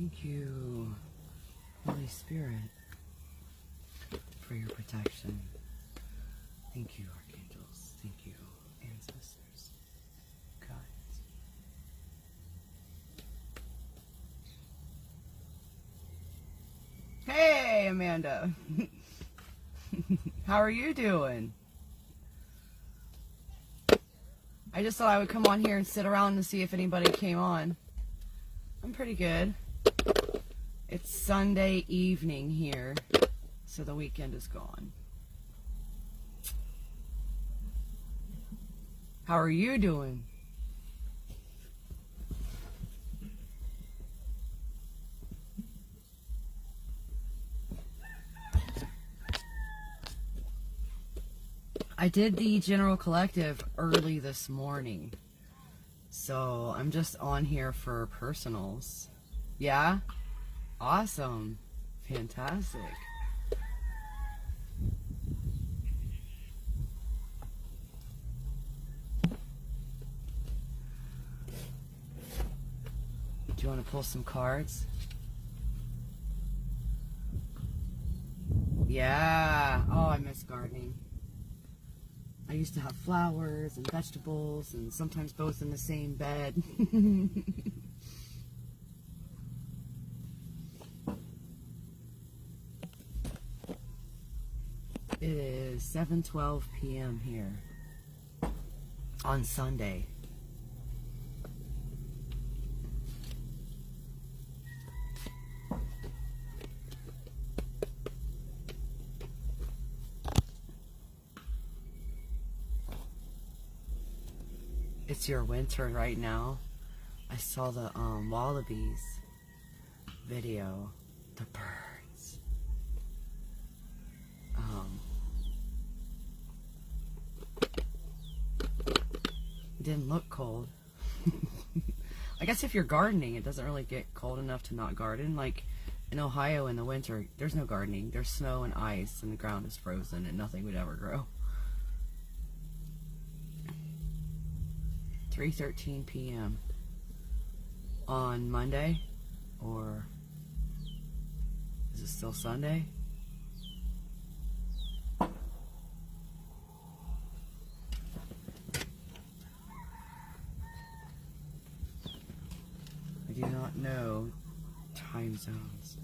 Thank you, Holy Spirit, for your protection. Thank you, archangels. Thank you, ancestors, guides. Hey, Amanda. How are you doing? I just thought I would come on here and sit around and see if anybody came on. I'm pretty good. It's Sunday evening here, so the weekend is gone. How are you doing? I did the general collective early this morning, so I'm just on here for personals. Yeah? Awesome. Fantastic. Do you want to pull some cards? Yeah. Oh, I miss gardening. I used to have flowers and vegetables, and sometimes both in the same bed. It is 7:12 p.m. here on Sunday. It's your winter right now. I saw the wallabies video, the birds. It didn't look cold. I guess if you're gardening, it doesn't really get cold enough to not garden. Like in Ohio in the winter, there's no gardening. There's snow and ice and the ground is frozen and nothing would ever grow. 3:13 p.m. on Monday, or is it still Sunday? I do not know time zones.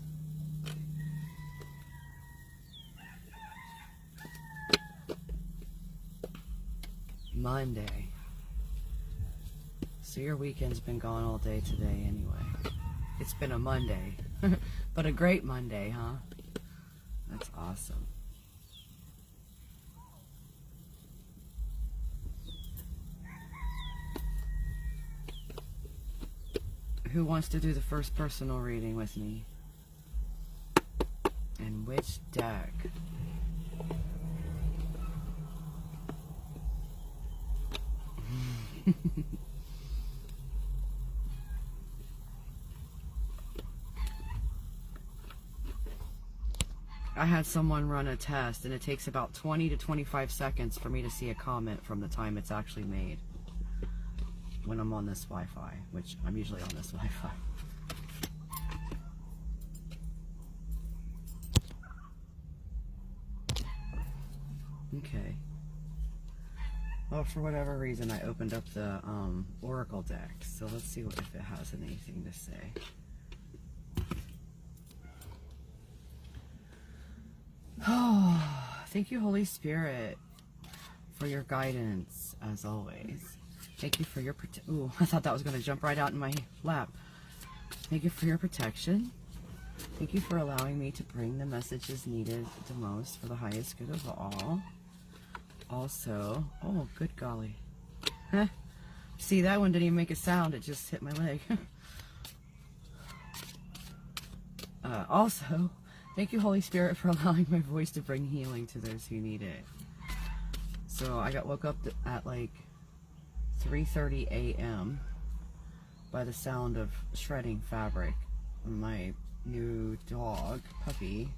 Monday. So your weekend's been gone all day today anyway. It's been a Monday. But a great Monday, huh? That's awesome. Who wants to do the first personal reading with me? And which deck? I had someone run a test, and it takes about 20 to 25 seconds for me to see a comment from the time it's actually made when I'm on this Wi-Fi, which I'm usually on this Wi-Fi. Okay. Well, for whatever reason, I opened up the Oracle deck, so let's see if it has anything to say. Oh, thank you, Holy Spirit, for your guidance, as always. Thank you for your ooh, I thought that was going to jump right out in my lap. Thank you for your protection. Thank you for allowing me to bring the messages needed the most for the highest good of all. Also, oh, good golly. See, that one didn't even make a sound. It just hit my leg. Also, thank you, Holy Spirit, for allowing my voice to bring healing to those who need it. So I got woke up at like 3:30 a.m. by the sound of shredding fabric. My new dog, Puppy,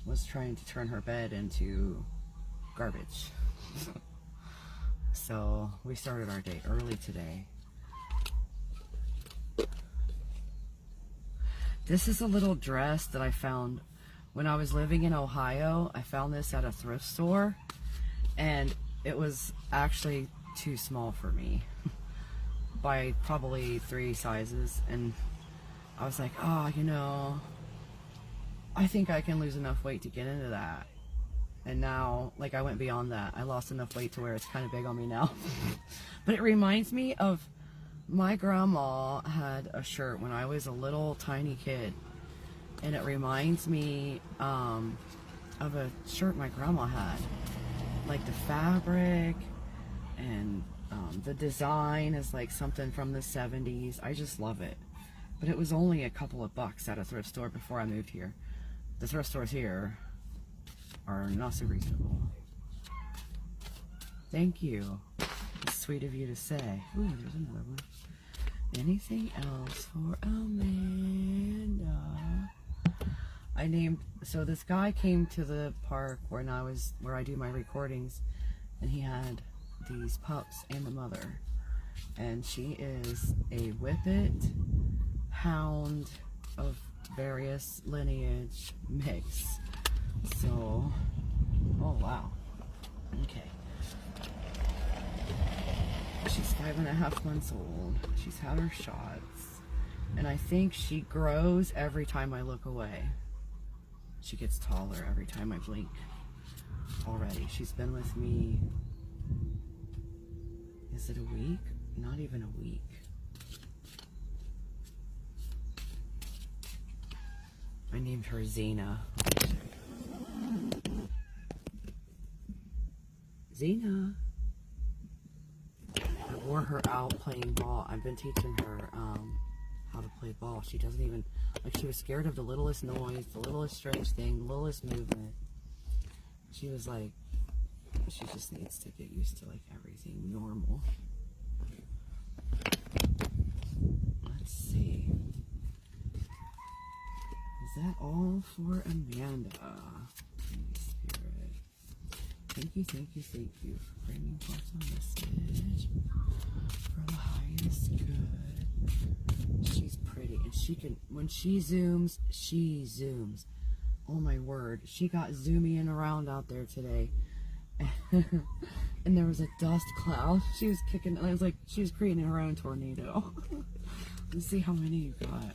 was trying to turn her bed into garbage. So we started our day early today. This is a little dress that I found when I was living in Ohio. I found this at a thrift store, and it was actually too small for me by probably 3 sizes. And I was like, oh, you know, I think I can lose enough weight to get into that. And now, like, I went beyond that. I lost enough weight to where it's kind of big on me now. But it reminds me of my grandma had a shirt when I was a little tiny kid. And it reminds me of a shirt my grandma had. Like the fabric and the design is like something from the 70s. I just love it. But it was only a couple of bucks at a thrift store before I moved here. The thrift stores here are not so reasonable. Thank you. It's sweet of you to say. Ooh, there's another one. Anything else for Amanda? I named, so this guy came to the park where I do my recordings, and he had these pups and the mother. And she is a whippet hound of various lineage mix. So, oh wow. Okay. She's 5.5 months old. She's had her shots. And I think she grows every time I look away. She gets taller every time I blink. Already. She's been with me, is it a week? Not even a week. I named her Xena. Xena. I wore her out playing ball. I've been teaching her how to play ball. She doesn't even, like, she was scared of the littlest noise, the littlest strange thing, the littlest movement. She was like, she just needs to get used to, like, everything normal. Let's see. Is that all for Amanda? Holy Spirit. Thank you, thank you, thank you for bringing forth a message for the highest good. She's pretty, and she can, when she zooms, she zooms. Oh my word, she got zooming around out there today. And there was a dust cloud. She was kicking, and I was like, she was creating her own tornado. Let's see how many you got. 1,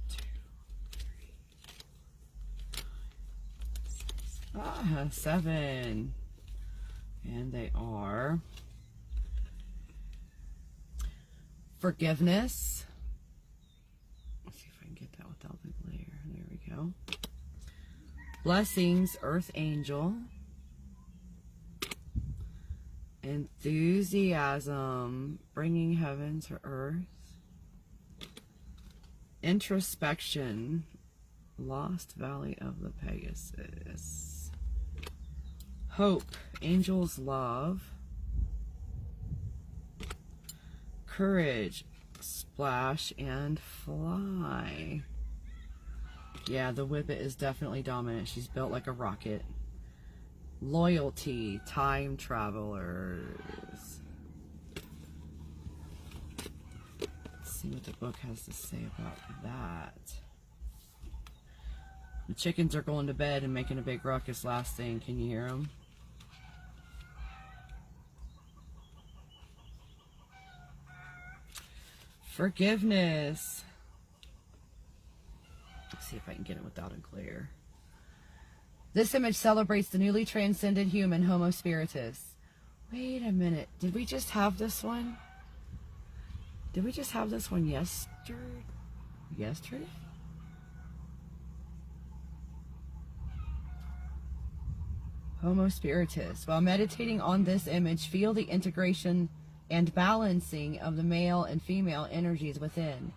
2, 3, 4, 5, 6, 7. And they are forgiveness. Let's see if I can get that without the glare. There we go. Blessings, Earth Angel. Enthusiasm, bringing heaven to earth. Introspection, Lost Valley of the Pegasus. Hope, Angel's Love. Courage, Splash and Fly. Yeah, the Whippet is definitely dominant. She's built like a rocket. Loyalty, Time Travelers. Let's see what the book has to say about that. The chickens are going to bed and making a big ruckus last thing. Can you hear them? Forgiveness. Let's see if I can get it without a glare. This image celebrates the newly transcended human, Homo Spiritus. Wait a minute. Did we just have this one? Did we just have this one yesterday? Homo Spiritus. While meditating on this image, feel the integration and balancing of the male and female energies within.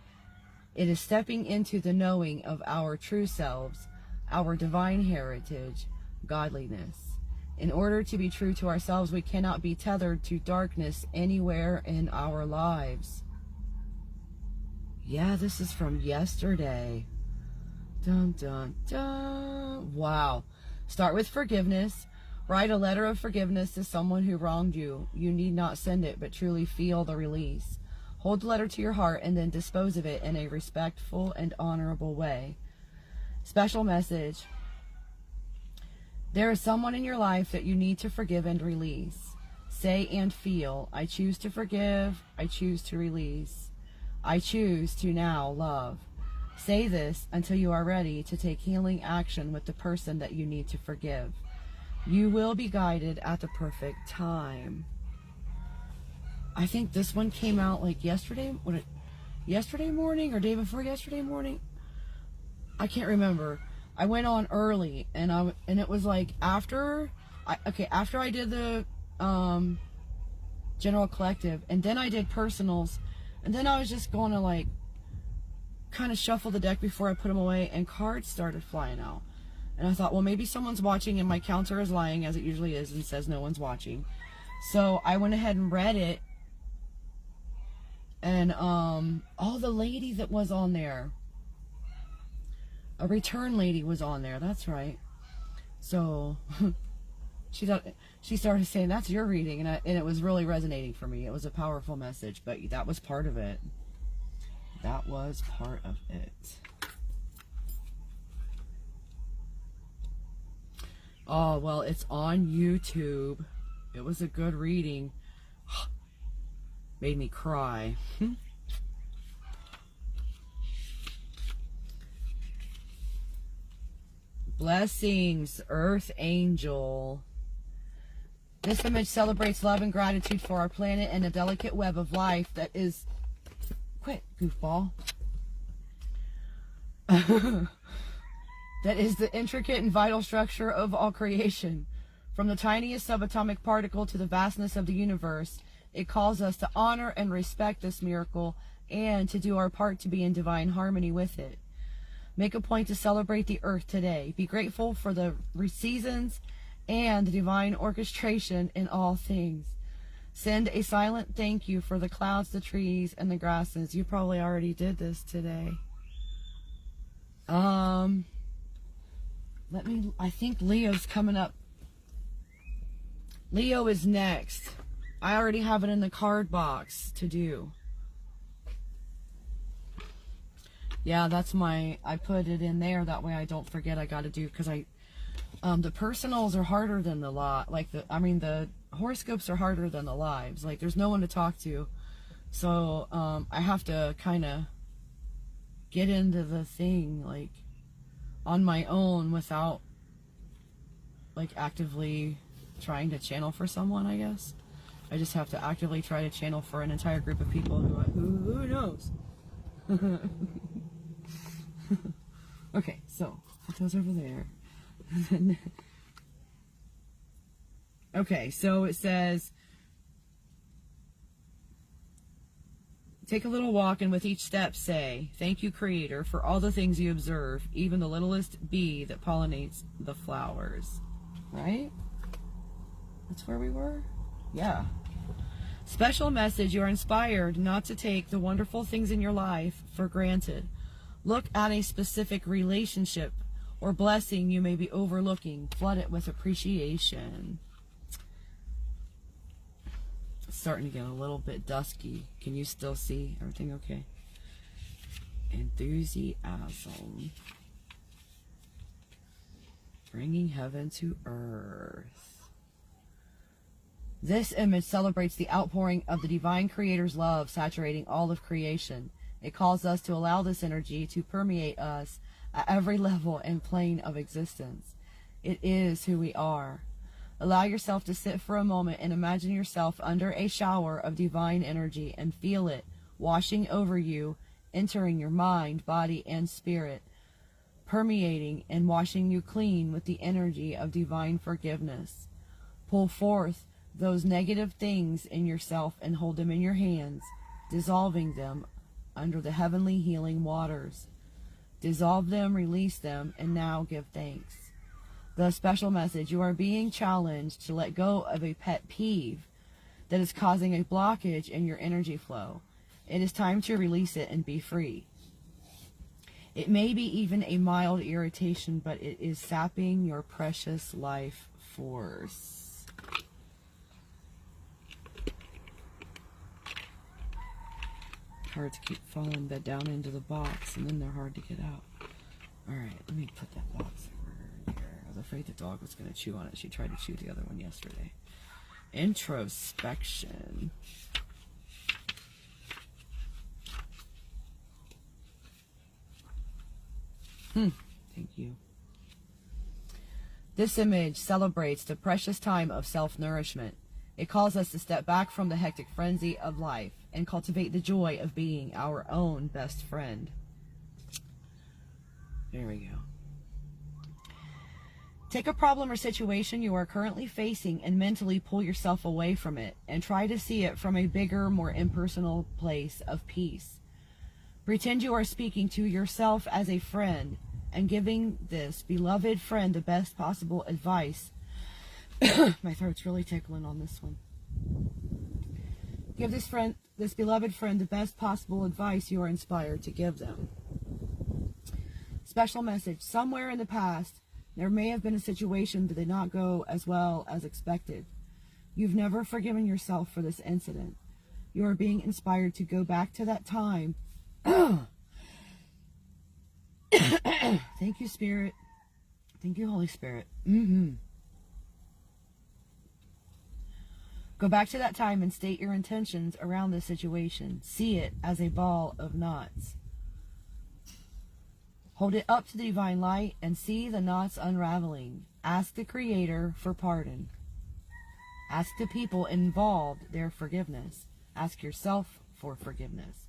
It is stepping into the knowing of our true selves, our divine heritage, godliness. In order to be true to ourselves, we cannot be tethered to darkness anywhere in our lives. Yeah, this is from yesterday. Dun, dun, dun. Wow. Start with forgiveness. Write a letter of forgiveness to someone who wronged you. You need not send it, but truly feel the release. Hold the letter to your heart and then dispose of it in a respectful and honorable way. Special message. There is someone in your life that you need to forgive and release. Say and feel, I choose to forgive, I choose to release. I choose to now love. Say this until you are ready to take healing action with the person that you need to forgive. You will be guided at the perfect time. I think this one came out like yesterday. Yesterday morning or day before yesterday morning? I can't remember. I went on early, and it was like after I did the general collective, and then I did personals, and then I was just going to like kind of shuffle the deck before I put them away, and cards started flying out. And I thought, well, maybe someone's watching and my counter is lying, as it usually is, and says no one's watching. So I went ahead and read it, and oh, the lady that was on there, a return lady was on there, that's right. So she started saying, that's your reading, and it was really resonating for me. It was a powerful message, but that was part of it. That was part of it. Oh, well, it's on YouTube. It was a good reading. Made me cry. Blessings, Earth Angel. This image celebrates love and gratitude for our planet and a delicate web of life that is... Quit, goofball. That is the intricate and vital structure of all creation. From the tiniest subatomic particle to the vastness of the universe, it calls us to honor and respect this miracle and to do our part to be in divine harmony with it. Make a point to celebrate the earth today. Be grateful for the seasons and the divine orchestration in all things. Send a silent thank you for the clouds, the trees, and the grasses. You probably already did this today. I think Leo's coming up. Leo is next. I already have it in the card box to do. Yeah, that's I put it in there, that way I don't forget I gotta do, because the personals are harder than the the horoscopes are harder than the lives. Like, there's no one to talk to. So, I have to kind of get into the thing, like, on my own without, like, actively trying to channel for someone, I guess. I just have to actively try to channel for an entire group of people who knows? Okay, so, put those over there. Okay, so it says, take a little walk, and with each step say, thank you, Creator, for all the things you observe, even the littlest bee that pollinates the flowers. Right? That's where we were? Yeah. Special message, you are inspired not to take the wonderful things in your life for granted. Look at a specific relationship or blessing you may be overlooking. Flood it with appreciation. It's starting to get a little bit dusky. Can you still see? Everything okay? Enthusiasm. Bringing heaven to earth. This image celebrates the outpouring of the divine Creator's love saturating all of creation. It calls us to allow this energy to permeate us at every level and plane of existence. It is who we are. Allow yourself to sit for a moment and imagine yourself under a shower of divine energy and feel it washing over you, entering your mind, body, and spirit, permeating and washing you clean with the energy of divine forgiveness. Pull forth those negative things in yourself and hold them in your hands, dissolving them under the heavenly healing waters. Dissolve them, release them, and now give thanks. The special message, you are being challenged to let go of a pet peeve that is causing a blockage in your energy flow. It is time to release it and be free. It may be even a mild irritation, but it is sapping your precious life force. Cards keep falling down into the box, and then they're hard to get out. Alright, let me put that box over here. I was afraid the dog was going to chew on it. She tried to chew the other one yesterday. Introspection. Thank you. This image celebrates the precious time of self-nourishment. It calls us to step back from the hectic frenzy of life and cultivate the joy of being our own best friend. There we go. Take a problem or situation you are currently facing and mentally pull yourself away from it and try to see it from a bigger, more impersonal place of peace. Pretend you are speaking to yourself as a friend and giving this beloved friend the best possible advice. My throat's really tickling on this one. Give this beloved friend the best possible advice you are inspired to give them. Special message. Somewhere in the past, there may have been a situation that did not go as well as expected. You've never forgiven yourself for this incident. You are being inspired to go back to that time. Thank you, Spirit. Thank you, Holy Spirit. Go back to that time and state your intentions around this situation. See it as a ball of knots. Hold it up to the divine light and see the knots unraveling. Ask the Creator for pardon. Ask the people involved their forgiveness. Ask yourself for forgiveness.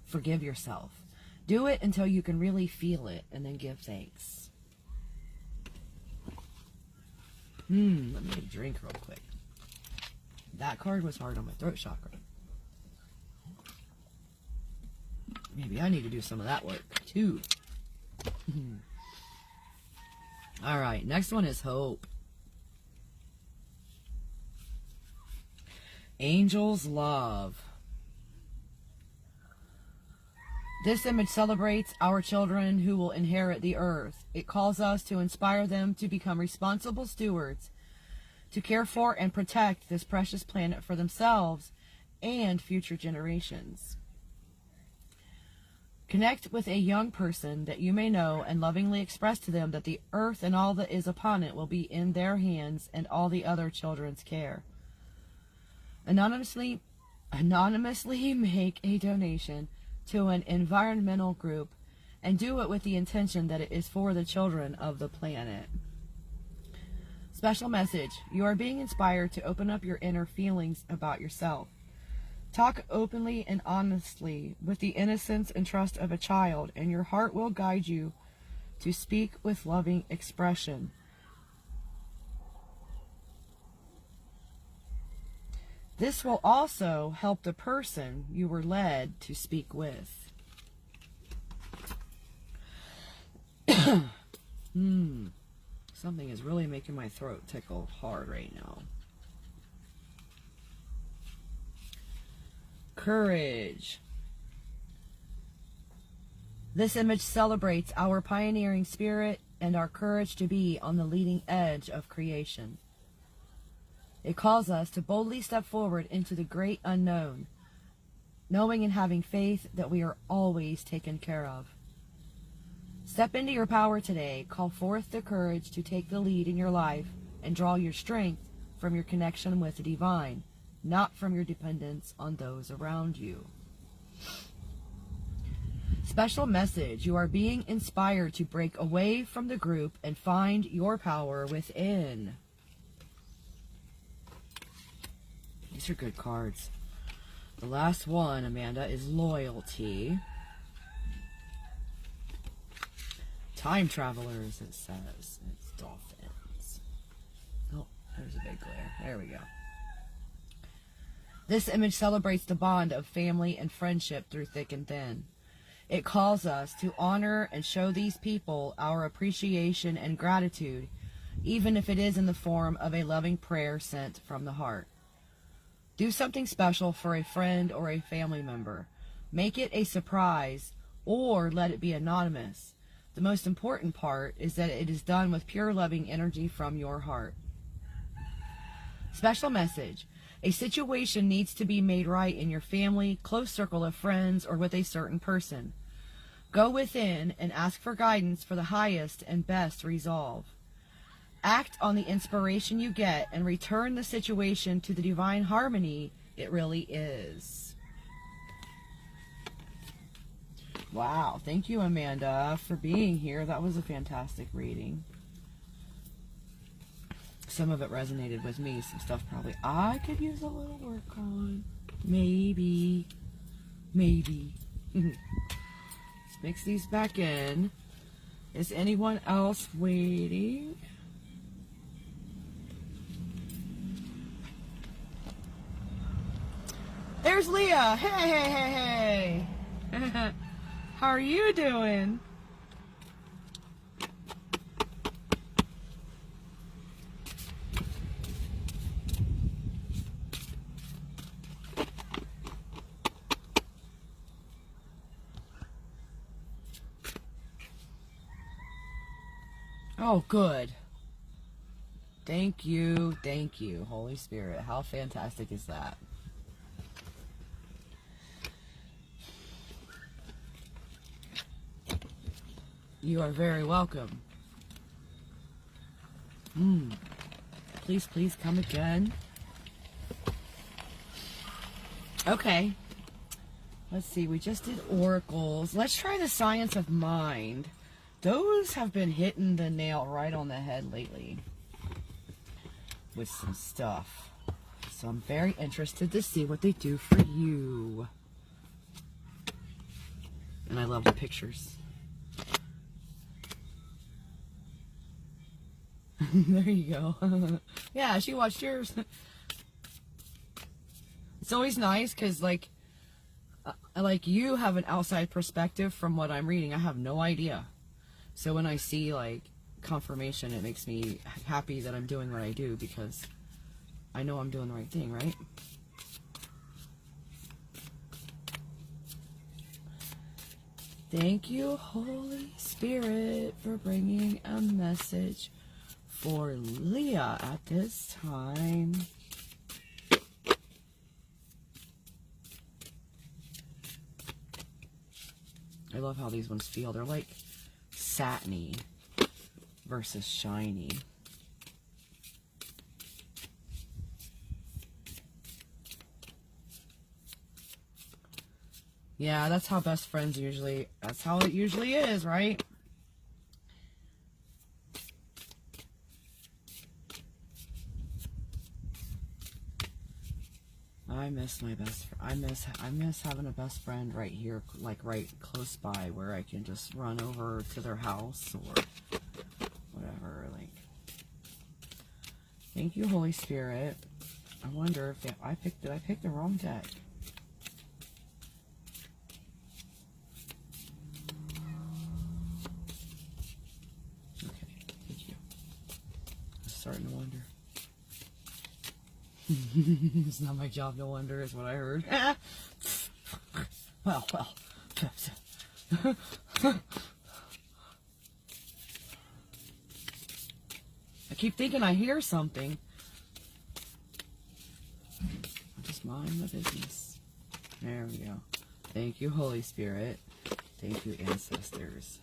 Forgive yourself. Do it until you can really feel it, and then give thanks. Let me get a drink real quick. That card was hard on my throat chakra. Maybe I need to do some of that work, too. Alright, next one is hope. Angel's love. This image celebrates our children who will inherit the earth. It calls us to inspire them to become responsible stewards, to care for and protect this precious planet for themselves and future generations. Connect with a young person that you may know and lovingly express to them that the earth and all that is upon it will be in their hands and all the other children's care. Anonymously make a donation to an environmental group and do it with the intention that it is for the children of the planet. Special message. You are being inspired to open up your inner feelings about yourself. Talk openly and honestly with the innocence and trust of a child, and your heart will guide you to speak with loving expression. This will also help the person you were led to speak with. Something is really making my throat tickle hard right now. Courage. This image celebrates our pioneering spirit and our courage to be on the leading edge of creation. It calls us to boldly step forward into the great unknown, knowing and having faith that we are always taken care of. Step into your power today. Call forth the courage to take the lead in your life and draw your strength from your connection with the divine, not from your dependence on those around you. Special message. You are being inspired to break away from the group and find your power within. These are good cards. The last one, Amanda, is loyalty. Time travelers, it says. It's dolphins. Oh, there's a big glare. There we go. This image celebrates the bond of family and friendship through thick and thin. It calls us to honor and show these people our appreciation and gratitude, even if it is in the form of a loving prayer sent from the heart. Do something special for a friend or a family member. Make it a surprise or let it be anonymous. The most important part is that it is done with pure loving energy from your heart. Special message. A situation needs to be made right in your family, close circle of friends, or with a certain person. Go within and ask for guidance for the highest and best resolve. Act on the inspiration you get and return the situation to the divine harmony it really is. Wow, thank you, Amanda, for being here. That was a fantastic reading. Some of it resonated with me. Some stuff probably I could use a little work on. Maybe. Let's mix these back in. Is anyone else waiting? There's Leah. Hey. How are you doing? Oh, good. Thank you, Holy Spirit. How fantastic is that? You are very welcome. Please come again. Okay. Let's see, we just did oracles. Let's try the science of mind. Those have been hitting the nail right on the head lately with some stuff. So I'm very interested to see what they do for you. And I love the pictures. There you go. Yeah, she watched yours. It's always nice because, like you have an outside perspective from what I'm reading. I have no idea. So when I see, like, confirmation, it makes me happy that I'm doing what I do because I know I'm doing the right thing, right? Thank you, Holy Spirit, for bringing a message for Leah at this time. I love how these ones feel. They're like satiny versus shiny. Yeah, that's how best friends usually, that's how it usually is, right? I miss my best friend. I miss having a best friend right here, like right close by, where I can just run over to their house or whatever. Like, thank you, Holy Spirit. I wonder if did I pick the wrong deck? Okay, thank you. I'm starting to wonder. It's not my job to wonder, is what I heard. Well. I keep thinking I hear something. I'll just mind my business. There we go. Thank you, Holy Spirit. Thank you, ancestors.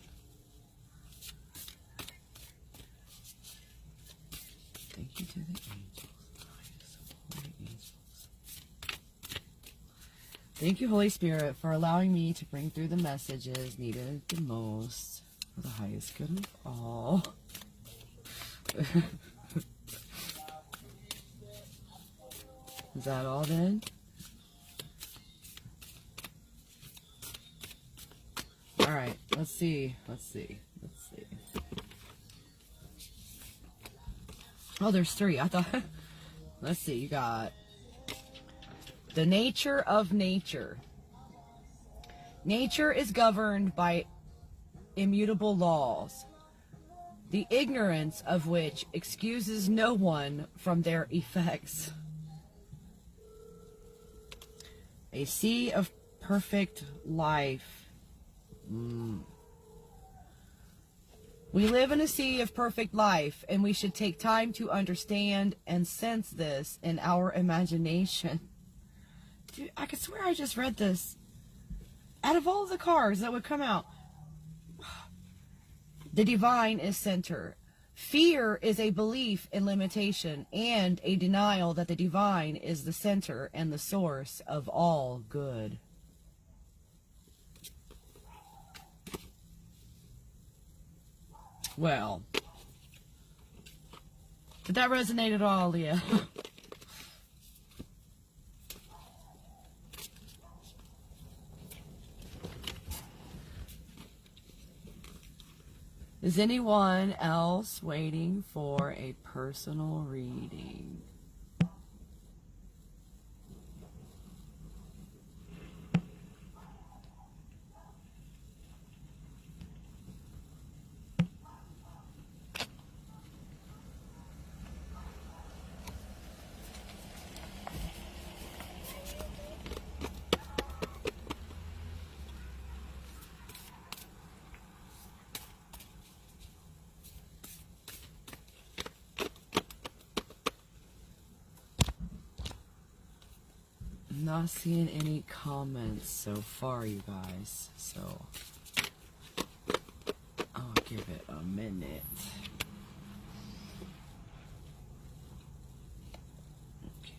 Thank you to the angels. Thank you, Holy Spirit, for allowing me to bring through the messages needed the most for the highest good of all. Is that all then? All right, let's see. Oh, there's 3. I thought, let's see, you got the nature of nature. Nature is governed by immutable laws, the ignorance of which excuses no one from their effects. A sea of perfect life. We live in a sea of perfect life, and we should take time to understand and sense this in our imagination. Dude, I could swear I just read this. Out of all the cards that would come out, the divine is center. Fear is a belief in limitation and a denial that the divine is the center and the source of all good. Well, did that resonate at all, Leah? Is anyone else waiting for a personal reading? Not seeing any comments so far, you guys, so I'll give it a minute. Okay.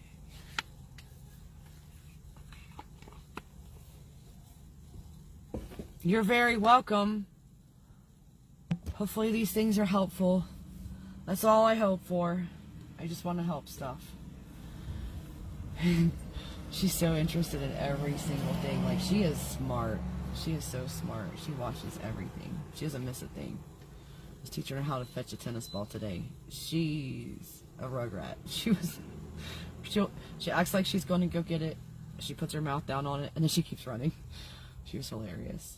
You're very welcome. Hopefully these things are helpful. That's all I hope for. I just want to help stuff. She's so interested in every single thing. Like, she is smart. She is so smart. She watches everything. She doesn't miss a thing. I was teaching her how to fetch a tennis ball today. She's a rugrat. She acts like she's going to go get it. She puts her mouth down on it, and then she keeps running. She was hilarious.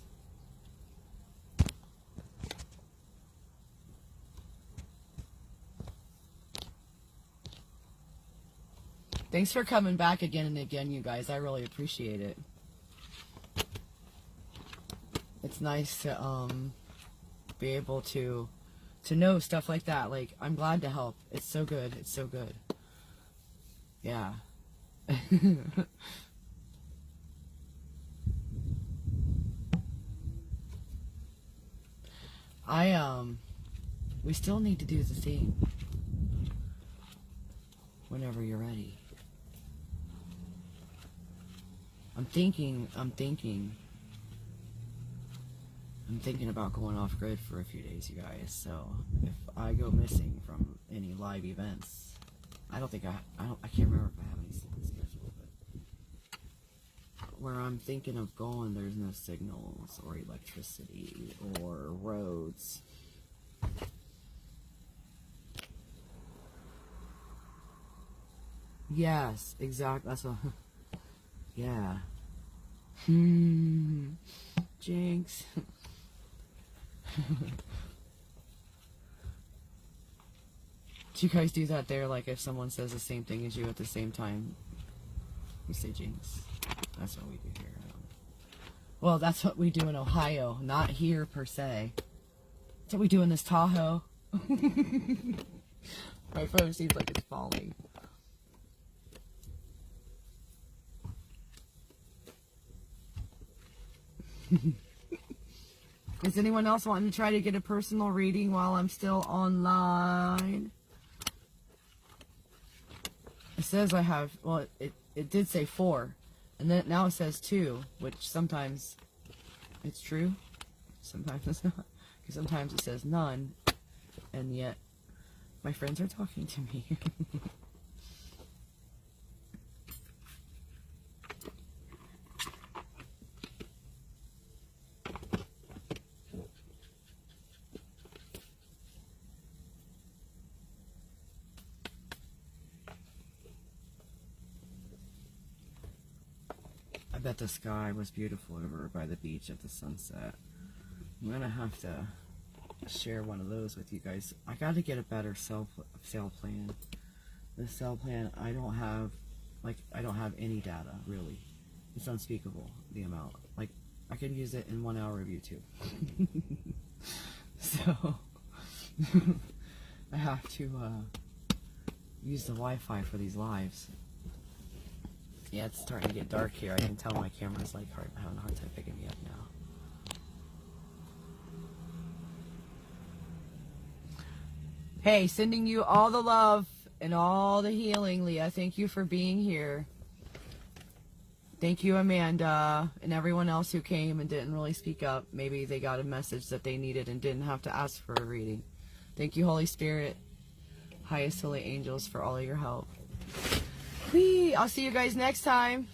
Thanks for coming back again and again, you guys. I really appreciate it. It's nice to be able to know stuff like that. Like, I'm glad to help. It's so good. It's so good. Yeah. We still need to do the theme whenever you're ready. I'm thinking about going off grid for a few days, you guys. So if I go missing from any live events, I can't remember if I have any scheduled, but where I'm thinking of going, there's no signals or electricity or roads. Yes, exactly. That's what. Yeah. Jinx. Do you guys do that there? Like, if someone says the same thing as you at the same time, you say jinx. That's what we do here. Well, that's what we do in Ohio, not here per se. That's what we do in this Tahoe. My phone seems like it's falling. Is anyone else wanting to try to get a personal reading while I'm still online? It says I have, well, it did say 4, and then now it says 2, which sometimes it's true, sometimes it's not, because sometimes it says none, and yet my friends are talking to me. I bet the sky was beautiful over by the beach at the sunset. I'm gonna have to share one of those with you guys. I gotta get a better sale plan. The sale plan, I don't have any data, really. It's unspeakable, the amount. Like, I could use it in 1 hour of YouTube. So, I have to use the Wi-Fi for these lives. Yeah, it's starting to get dark here. I can tell my camera's like having a hard time picking me up now. Hey, sending you all the love and all the healing, Leah. Thank you for being here. Thank you, Amanda, and everyone else who came and didn't really speak up. Maybe they got a message that they needed and didn't have to ask for a reading. Thank you, Holy Spirit, highest holy angels, for all of your help. I'll see you guys next time.